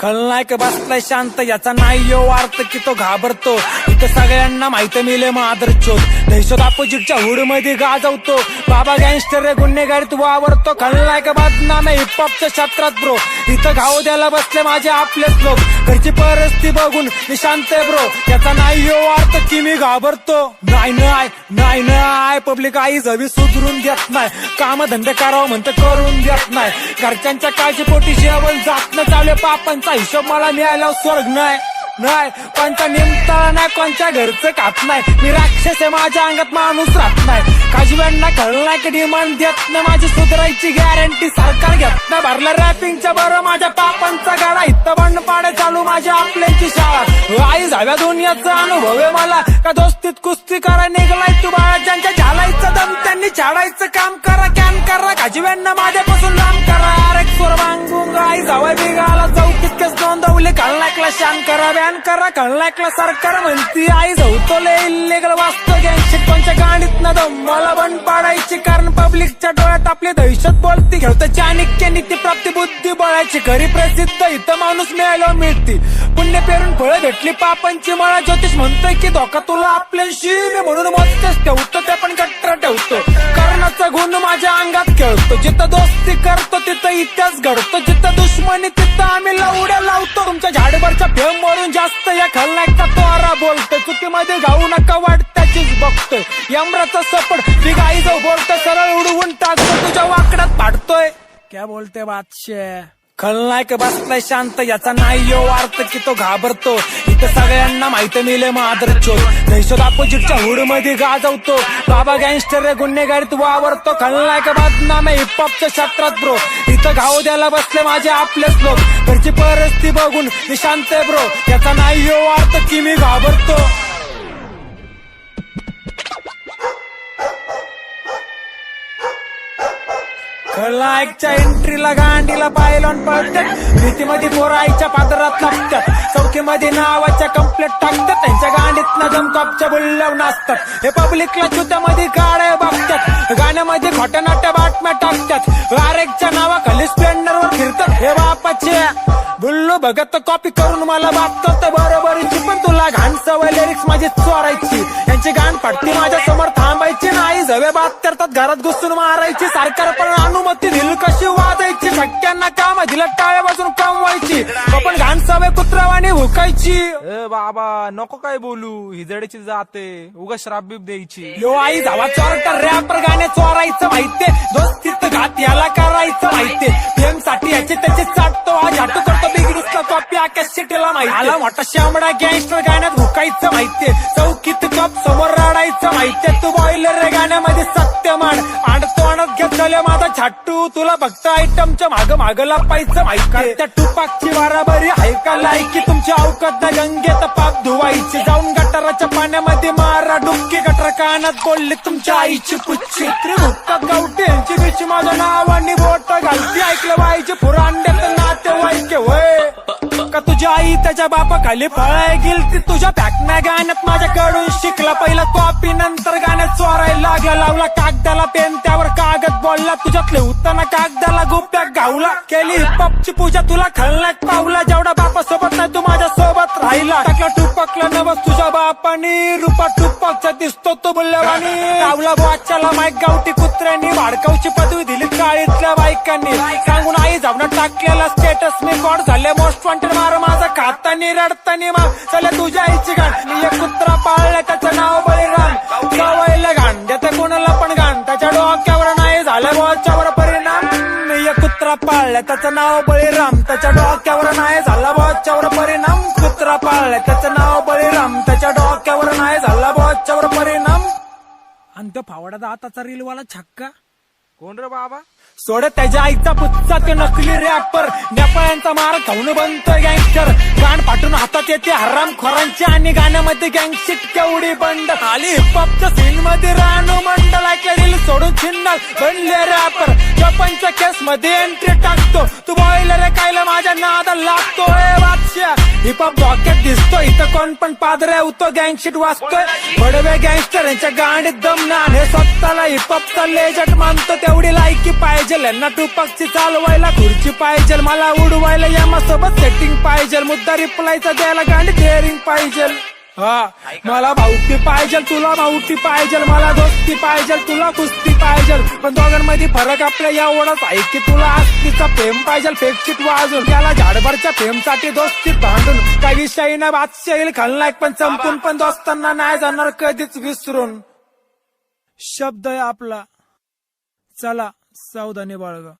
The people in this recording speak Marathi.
खलनायक बसलाय शांत, याचा नाही यो अर्थ की तो घाबरतो. इथं सगळ्यांना माहित मिले मादरचोद, दहशत अपोजिटच्या हुड मध्ये गाजवतो. बाबा गँगस्टर रे गुन्हेगारीत वावरतो. खलनायक बदनाम आहे हिपहॉपच्या क्षेत्रात ब्रो. इथं घाव द्यायला बसले माझे आपलेच लोक. घरची परिस्थिती बघून मी शांत आहे ब्रो. याचा नाही यो अर्थ की मी घाबरतो. नाही पब्लिक आई हवी सुधरून देत नाही. काम धंदे करावं म्हणतं करून देत नाही. घरच्यांच्या काळजी पोटी जेवण जात न चालू पापांचा हिशोब मला मिळाला स्वर्ग नाही. कोणता निमताळा नाही, कोणच्या घरचं खात नाही. मी राक्षस आहे, माझ्या अंगात माणूस राहत नाही. काजव्यांना खलनायक डिमांड देत ना, माझी सुधारायची गॅरंटी सरकार घेत ना. भरलं रॅपिंगच्या बरं माझ्या पापांचा गाडा. इथं बंड पाडे चालू माझ्या आपल्याची शाळा. आई झाव्या दुनियाचा अनुभव आहे मला. का दोस्तीत कुस्ती करा निघलाय तू बाळा. ज्यांच्या झालायचं दम त्यांनी छाडायचं काम करा. कॅन करा काजव्यांना माझ्यापासून लांब करा. अरे स्वर मागून आई जावं बिगाला चौकीत केस नोंदवले. खलनायकला शान करा बॅन करा. खलनायकला सरकार म्हणती आई झवतोले इल्लीगल वाचतो. गँगशिट कोणच्या गाडीत न दम मला बंद पाडायची. कारण पब्लिकच्या डोळ्यात आपली दहशत बोलती. खेळतं चाणक्य नीती प्राप्ती बुद्धी बळायची. खरी प्रसिद्ध इथं माणूस मिळायला मिळती. पुण्य पेरून फळं भेटली पापांची मला. ज्योतिष म्हणतोय की धोका तुला आपल्याशी. मी म्हणून मस्तच ठेवतो ते पण कट्टर ठेवतो. कर्णाचा गुण माझ्या अंगात खेळतो. जिथं दोस्ती करतो तिथं इतिहास घडतो. जिथं दुश्मनी तिथं आम्ही लवड्या लावतो. तुमच्या झाडभरच्या फेम वरून जास्त या खलनायकचा तोरा बोलतोय. चुकीमध्ये घाऊ नका वाट त्याचीच बघतोय. यमराचा सपड ती गाई जाऊ बोलतोय. सरळ उडवून टाकतो तुझ्या वाकड्यात पाडतोय. क्या बोलते बादशाह. खलनायक बसलाय शांत, याचा नाही यो अर्थ की तो घाबरतो. इथं सगळ्यांना माहित मिले मादरचोद, दहशत अपोजिटच्या हुड मध्ये गाजवतो. बाबा गँगस्टर रे गुन्हेगारीत वावरतो. खलनायक बदनाम आहे हिपहॉपच्या क्षेत्रात ब्रो. इथं घाव द्यायला बसले माझे आपलेच लोक. घरची परिस्थिती बघून मी शांत आहे ब्रो. याचा नाही यो अर्थ की मी घाबरतो. खलनायकच्या एंट्रीला गांडीला पायलॉन पळतात. भीतीमध्ये पोराईच्या पादरात लागतात. चौकीमध्ये नावाच्या कंप्लेट टाकतात. त्यांच्या गांडीत ना जमकॉपच्या बुल्लव नाचतात. हे पब्लिकला चुत्यामध्ये काळे बघतात. गाण्यामध्ये खोट्या नाट्या बातम्या टाकतात. आरेकच्या नावाखाली स्प्लेंडरवर फिरतात. हे बापाचे बुल्लू भगत कॉपी करून मला बापतात बरोबरीची. पण तुला घाण सवय लिरिक्स माझी चोरायची. यांची गाण फाटती माझ्या समोर थांबायची नाही. जवे बात करतात घरात घुसून मारायची. सरकार पण अनुमती दिली कशी वाजायची. शक्यांना काम दिलं टाळ्या बाजून कमवायची. पण घाण सवय कुत्रवाणी हुकायची. बाबा नको काय बोलू, हिजड्याची जाते उगा श्राप बीप द्यायची. यो आई जावा चोरटर रॅपर गाणे चोरायचं माहितीये. दोस्तीत घात याला करायचं माहितीये. फेम साठी याची त्याची चाटतो हा झाटू करतो. बिगडीसला कॉपी आकाश सिटीला माहिती. आला मोठा शामडा गँगस्टर गाण्यात हुकायचं माहितीये. चौकीत कप समोर रडायचं माहितीये. तू बॉयलर रे गाण्यामध्ये सत्य मान आणतो आणत घेत झाले माझा छाटू. तुला फक्त आयटमच्या माग माग लपायचं माहिती. त्या टुपाकची बराबरी ऐका लायकी. तुमची अवकात ना गंगेत पाप धुवायची. जाऊन गटाराच्या पाण्यामध्ये मारा डुबकी. गटर कानात बोलले तुमच्या आईची पुच्छी. त्रिभुक्तात गावठी यांची बिची माझ्या नावानी बोट घालती. ऐकलं बाईची पुरांड्यात नातेवाईक वय का तुझी आई त्याच्या बापा खाली फळाय गेलती. तुझ्या पॅकना गाण्यात माझ्याकडून शिकला. पहिला कॉपी नंतर गाण्यात चोरायला लागला. लावला कागदाला पेन त्यावर कागद बोलला. तुझ्यातले उत्ताना कागदाला गुप्या गावला. केली हिपहॉपची पूजा तुला खलनायक पावला. जेवढा बापासोबत नाही तू माझ्या सोबत राहिला. टाकला टुपाकला नवस तुझ्या बापानी. रूपा टुपाकचा दिसतो तो बुल्लवानी. लावला वाच्याला माईक गावठी कुत्र्यांनी. भाडकावची पदवी दिली काळीतल्या बायकांनी. सांगून आई जाऊन टाकलेला स्टेटस मी गॉड झाले मोस्ट वॉन्टेड. मार माझा खातानी रडतानी मग चला तुझ्या आईची गाण. मी एक कुत्रा पाळला त्याचं नाव बळीराम. सवयला घाण देते कोणाला पण घाण. त्याच्या डोक्यावर नाही झालं बॉच्यावर परिणाम. मी एक कुत्रा पाळला त्याचं नाव बळीराम. त्याच्या डोक्यावर नाही झाला बॉच्यावर परिणाम. कुत्रा पाळला त्याचं नाव बळीराम. त्याच्या डोक्यावर नाही झाला बॉच्यावर परिणाम. आणि तो फावडा दाताचा रीलवाला छक्का कोण रे बाबा? सोड त्याच्या आईचा पुच्चा ते नकली रॅपर. नेपाळ्यांचा मार खाऊन बनतोय गँगस्टर. गाण पाठून हातात येते हराम खोरांची. आणि गाण्यामध्ये गँगशिट केवढी बंड. आली हिपहॉपच्या सीन मध्ये रानू मंडल. ऐकले रील सोडून छिन्नल बनले रॅपर. सरपंच केस मध्ये एंट्री टाकतो. तू बॉयलर कायला माझ्या नादा लागतो. हे बादशाह हिपहॉप धोक्यात दिसतो. इथं कोण पण पादऱ्या होतो, गँगशीट वाचतोय. बडवे गँगस्टर यांच्या गांडीत दम ना. हे स्वतःला हिपहॉपचा लेजंड मानतो. तेवढी लायकी पाहिजे यांना टुपाकची चालवायला खुर्ची पाहिजे. मला उडवायला यामासोबत सेटिंग पाहिजे. मुद्दा रिप्लायचा द्यायला गांडी डेअरिंग पाहिजे. हा मला भाऊकी पाहिजे, तुला भाऊकी पाहिजे. मला दोस्ती पाहिजे, तुला कुस्ती पाहिजे. पण दोघांमध्ये फरक आपल्या एवढाच आहे की तुला आस्तीचा फेम पाहिजे फेकशीट वाजून. त्याला झाडभरच्या फेमसाठी दोस्तीत भांडून. काही विषयी ना बादशाह येईल खलनायक पण संपून. पण दोस्तांना नाही जाणार कधीच विसरून. शब्द आहे आपला, चला सावधानी बाळगा.